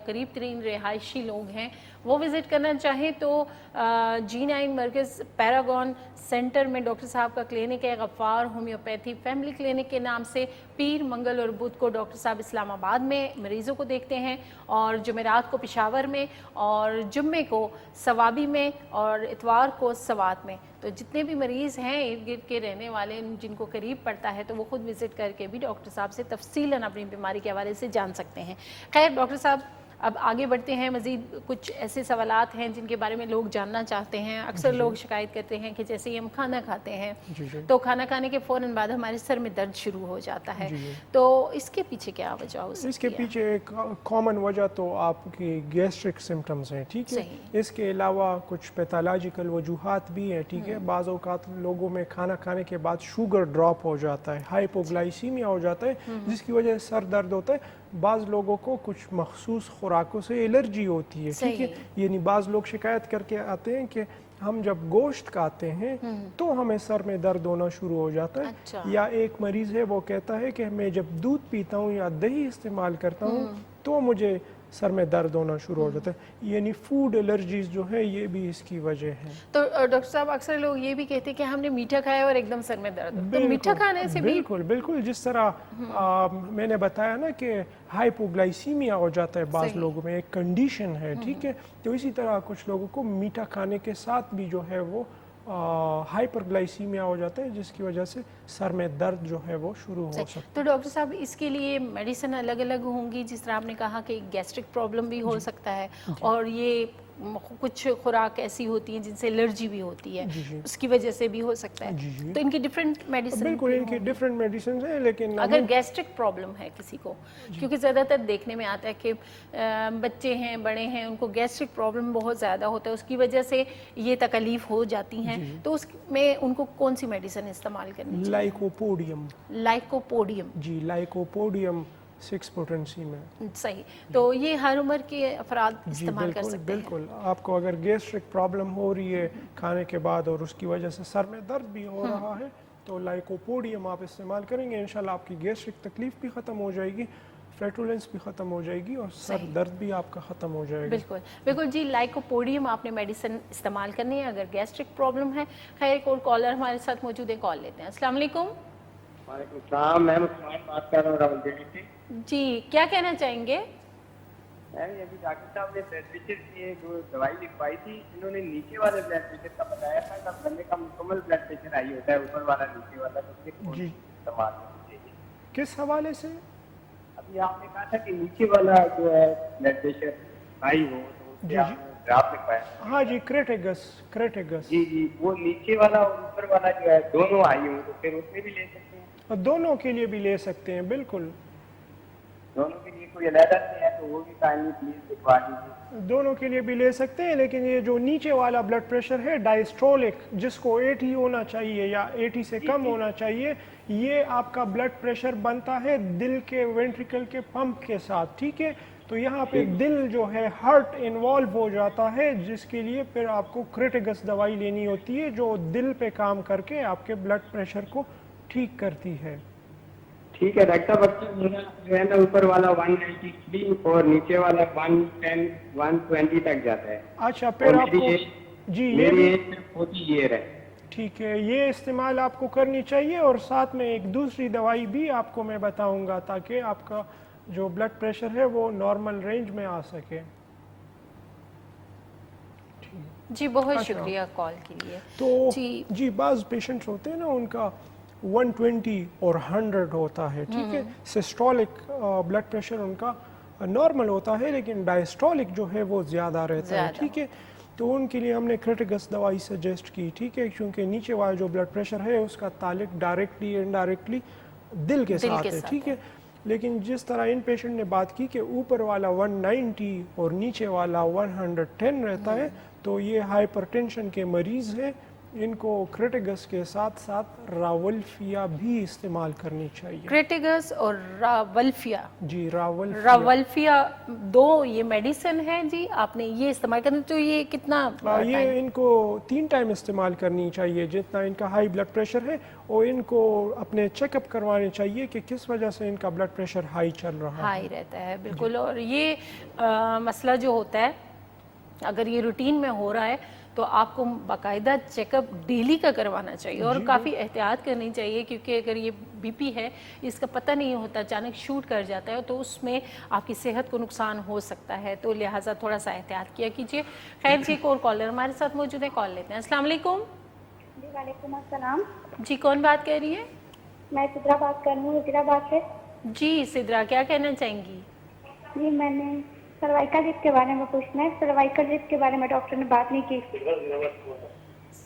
قریب ترین رہائشی لوگ ہیں وہ وزٹ کرنا چاہیں تو G9 مرکز پیراگون سینٹر میں ڈاکٹر صاحب کا کلینک ہے، غفار ہومیوپیتھی فیملی کلینک کے نام سے. پیر، منگل اور بدھ کو ڈاکٹر صاحب اسلام آباد میں مریضوں کو دیکھتے ہیں، اور جمعرات کو پشاور میں، اور جمعے کو ثوابی میں، اور اتوار کو سوات میں. تو جتنے بھی مریض ہیں ارد گرد کے رہنے والے جن کو قریب پڑتا ہے تو وہ خود وزٹ کر کے بھی ڈاکٹر صاحب سے تفصیلاً اپنی بیماری کے حوالے سے جان سکتے ہیں. خیر ڈاکٹر صاحب، اب آگے بڑھتے ہیں. مزید کچھ ایسے سوالات ہیں جن کے بارے میں لوگ جاننا چاہتے ہیں. اکثر لوگ شکایت کرتے ہیں کہ جیسے ہی ہم کھانا کھاتے ہیں تو کھانا کھانے کے فوراً بعد ہمارے سر میں درد شروع ہو جاتا ہے. تو اس کے پیچھے کیا وجہ ہو سکتی ہے؟ اس کے پیچھے ایک کامن وجہ تو آپ کی گیسٹرک سمٹمز ہیں، ٹھیک ہے. اس کے علاوہ کچھ پیتھولوجیکل وجوہات بھی ہیں، ٹھیک ہے. بعض اوقات لوگوں میں کھانا کھانے کے بعد شوگر ڈراپ ہو جاتا ہے، ہائپوگلائسیمیا ہو جاتا ہے، جس کی وجہ سے سر درد ہوتا ہے. بعض لوگوں کو کچھ مخصوص خوراکوں سے الرجی ہوتی ہے، ٹھیک ہے. یعنی بعض لوگ شکایت کر کے آتے ہیں کہ ہم جب گوشت کھاتے ہیں تو ہمیں سر میں درد ہونا شروع ہو جاتا ہے. یا ایک مریض ہے وہ کہتا ہے کہ میں جب دودھ پیتا ہوں یا دہی استعمال کرتا ہوں تو مجھے سر میں درد ہونا شروع ہو جاتا ہے. یعنی فوڈ الرجیز جو ہے یہ بھی اس کی وجہ ہے. تو ڈاکٹر صاحب اکثر لوگ یہ بھی کہتے ہیں کہ ہم نے میٹھا کھایا اور ایک دم سر میں درد. تو میٹھا کھانے سے بھی بالکل جس طرح میں نے بتایا نا کہ ہائپوگلائسیمیا ہو جاتا ہے بعض لوگوں میں، ایک کنڈیشن ہے، ٹھیک ہے. تو اسی طرح کچھ لوگوں کو میٹھا کھانے کے ساتھ بھی جو ہے وہ ہائپرگلائسیمیا ہو جاتا ہے جس کی وجہ سے سر میں درد جو ہے وہ شروع ہو سکتا ہے. تو ڈاکٹر صاحب اس کے لیے میڈیسن الگ الگ ہوں گی؟ جس طرح آپ نے کہا کہ گیسٹرک پرابلم بھی ہو سکتا ہے اور یہ کچھ خوراک ایسی ہوتی ہیں جن سے الرجی بھی ہوتی ہے, اس کی وجہ سے بھی ہو سکتا ہے, تو ان کی ڈفرینٹ میڈیسن بالکل ان کی ڈفرینٹ میڈیسنز ہیں. لیکن اگر گیسٹرک پرابلم ہے کسی کو, کیونکہ زیادہ تر دیکھنے میں آتا ہے کہ بچے ہیں بڑے ہیں ان کو گیسٹرک پرابلم بہت زیادہ ہوتا ہے, اس کی وجہ سے یہ تکلیف ہو جاتی ہیں, تو اس میں ان کو کون سی میڈیسن استعمال کرنی چاہیے؟ لائکوپوڈیم. لائکوپوڈیم, جی لائکوپوڈیم 6 پوٹنسی میں. صحیح. تو یہ ہر عمر کے افراد استعمال کر سکتے ہیں؟ بالکل. آپ کو اگر گیسٹرک پرابلم ہو رہی ہے کھانے کے بعد اور اس کی وجہ سے سر میں درد بھی ہو رہا ہے تو لائکوپوڈیم آپ استعمال کریں گے, انشاءاللہ آپ کی گیسٹرک تکلیف بھی ختم ہو جائے گی, فلیٹولنس بھی ختم ہو جائے گی اور سر درد بھی آپ کا ختم ہو جائے گا. بالکل بالکل جی. لائکوپوڈیم آپ نے میڈیسن استعمال کرنی ہے اگر گیسٹرک پرابلم ہے. خیر ایک اور کالر ہمارے ساتھ موجود ہے, کال لیتے ہیں. السلام علیکم. وعلیکم السلام. میں مسلمان بات کر رہا ہوں راولپنڈی سے. جی کیا کہنا چاہیں گے؟ ابھی ڈاکٹر صاحب نے بلڈ پریشر کی ایک دوائی لکھوائی تھی, انہوں نے نیچے والے بلڈ پریشر کا بتایا تھا, جب بندے کا مکمل بلڈ پریشر ہائی ہوتا ہے اوپر والا نیچے والا, تو اس کے کون استعمال کرنا چاہیے؟ کس حوالے سے؟ ابھی آپ نے کہا تھا کہ نیچے والا جو ہے بلڈ پریشر ہائی ہو تو اس سے آپ نے ڈراپ لکھوایا. ہاں جی کریٹیگس. جی جی وہ نیچے والا اور اوپر والا جو ہے دونوں ہائی ہو تو پھر اس میں بھی لے سکتے ہیں؟ دونوں کے لیے بھی لے سکتے ہیں. بالکل دونوں کے لیے کوئی علیحدہ سے ہے تو وہ بھی کائنڈلی پلیز لکھوا دیجیے. دونوں کے لیے بھی لے سکتے ہیں, لیکن یہ جو نیچے والا بلڈ پریشر ہے ڈائسٹرولک, جس کو 80 ہونا چاہیے یا 80 سے کم ہونا چاہیے, یہ آپ کا بلڈ پریشر بنتا ہے دل کے وینٹریکل کے پمپ کے ساتھ. ٹھیک ہے, تو یہاں پہ دل جو ہے ہارٹ انوالو ہو جاتا ہے, جس کے لیے پھر آپ کو کریٹیگس دوائی لینی ہوتی ہے جو دل پہ کام کر کے آپ کے بلڈ پریشر کو ٹھیک کرتی ہے. ٹھیک ہے ڈاکٹر صاحب, میرا جو ہے نا اوپر والا 193 اور نیچے والا 110 120 تک جاتا ہے. اچھا پھر آپ کو جی یہ میری ایج 40 ایئر ہے. ٹھیک ہے, یہ استعمال آپ کو کرنی چاہیے, اور ساتھ میں ایک دوسری دوائی بھی آپ کو میں بتاؤں گا تاکہ آپ کا جو بلڈ پریشر ہے وہ نارمل رینج میں آ سکے. جی بہت شکریہ کال کے لیے. تو جی بعض پیشنٹس ہوتے ہیں نا ان کا 120 اور 100 ہوتا ہے. ٹھیک ہے, سسٹولک بلڈ پریشر ان کا نارمل ہوتا ہے لیکن ڈائسٹولک جو ہے وہ زیادہ رہتا ہے. ٹھیک ہے, تو ان کے لیے ہم نے کریٹیگس دوائی سجیسٹ کی. ٹھیک ہے, کیونکہ نیچے والا جو بلڈ پریشر ہے اس کا تعلق ڈائریکٹلی انڈائریکٹلی دل کے ساتھ ہے. ٹھیک ہے, لیکن جس طرح ان پیشنٹ نے بات کی کہ اوپر والا 190 اور نیچے والا 110 رہتا ہے, تو یہ ہائپر ٹینشن کے مریض ہیں, ان کو کریٹیگس کے ساتھ ساتھ راولفیا بھی استعمال کرنی چاہیے. کریٹیگس اور راولفیا. جی راولفیا دو یہ میڈیسن ہے جی, آپ نے یہ استعمال کرنا, تو یہ کتنا یہ ان کو 3 ٹائم استعمال کرنی چاہیے جتنا ان کا ہائی بلڈ پریشر ہے, اور ان کو اپنے چیک اپ کروانے چاہیے کہ کس وجہ سے ان کا بلڈ پریشر ہائی چل رہا ہے. ہائی رہتا ہے بالکل. اور یہ مسئلہ جو ہوتا ہے اگر یہ روٹین میں ہو رہا ہے تو آپ کو باقاعدہ چیک اپ ڈیلی کا کروانا چاہیے, اور کافی احتیاط کرنی چاہیے, کیونکہ اگر یہ بی پی ہے اس کا پتہ نہیں ہوتا, اچانک شوٹ کر جاتا ہے تو اس میں آپ کی صحت کو نقصان ہو سکتا ہے, تو لہٰذا تھوڑا سا احتیاط کیا کیجیے. خیر جی ایک اور کالر ہمارے ساتھ موجود ہے, کال لیتے ہیں. السلام علیکم. جی وعلیکم السلام. جی کون بات کر رہی ہے؟ میں سدرا بات کر رہی ہوں حیدرآباد سے. جی سدرا کیا کہنا چاہیں گی؟ جی میں نے سروائکل رپ کے بارے میں پوچھنا ہے. سروائکل رپ کے بارے میں ڈاکٹر نے بات نہیں کی.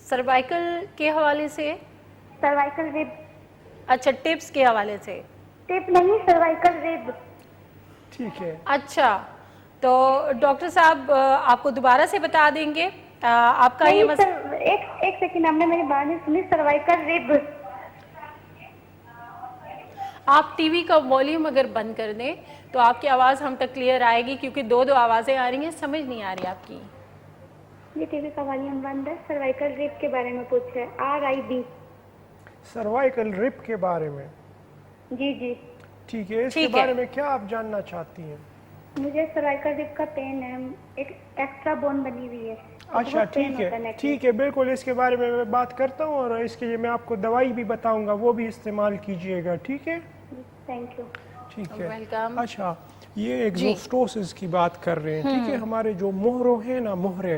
سروائکل کے حوالے سے؟ سروائکل رپ. اچھا ٹپس کے حوالے سے؟ ٹپ نہیں, سروائکل رپ. ٹھیک ہے, اچھا تو ڈاکٹر صاحب آپ کو دوبارہ سے بتا دیں گے آپ کا یہ مسئلہ. ایک سیکنڈ, آپ نے میری بات نہیں سنی. سروائکل رپ. آپ ٹی وی کا والیوم اگر بند کر دیں تو آپ کی آواز ہم تک کلیئر آئے گی, کیونکہ دو آوازیں آ رہی ہیں, سمجھ نہیں آ رہی آپ کی. یہ ٹی وی کا والیوم بند ہے. سروائکل رپ کے بارے میں پوچھ ہے. RIB. سروائکل رپ کے بارے میں؟ جی جی ٹھیک ہے, اس کے بارے میں کیا آپ جاننا چاہتی ہیں؟ مجھے سروائکل رپ کا پین ہے, ایک ایکسٹرا بون بنی ہوئی ہے. اچھا ٹھیک ہے, بالکل اس کے بارے میں بات کرتا ہوں, اور اس کے لیے میں آپ کو دوائی بھی بتاؤں گا, وہ بھی استعمال کیجئے گا. ٹھیک ہے, تھینک یو. ٹھیک ہے. ویلکم. اچھا یہ ایگزوسٹوسس کی بات کر رہے ہیں. ٹھیک ہے, ہمارے جو مہروں ہیں نا, مہرے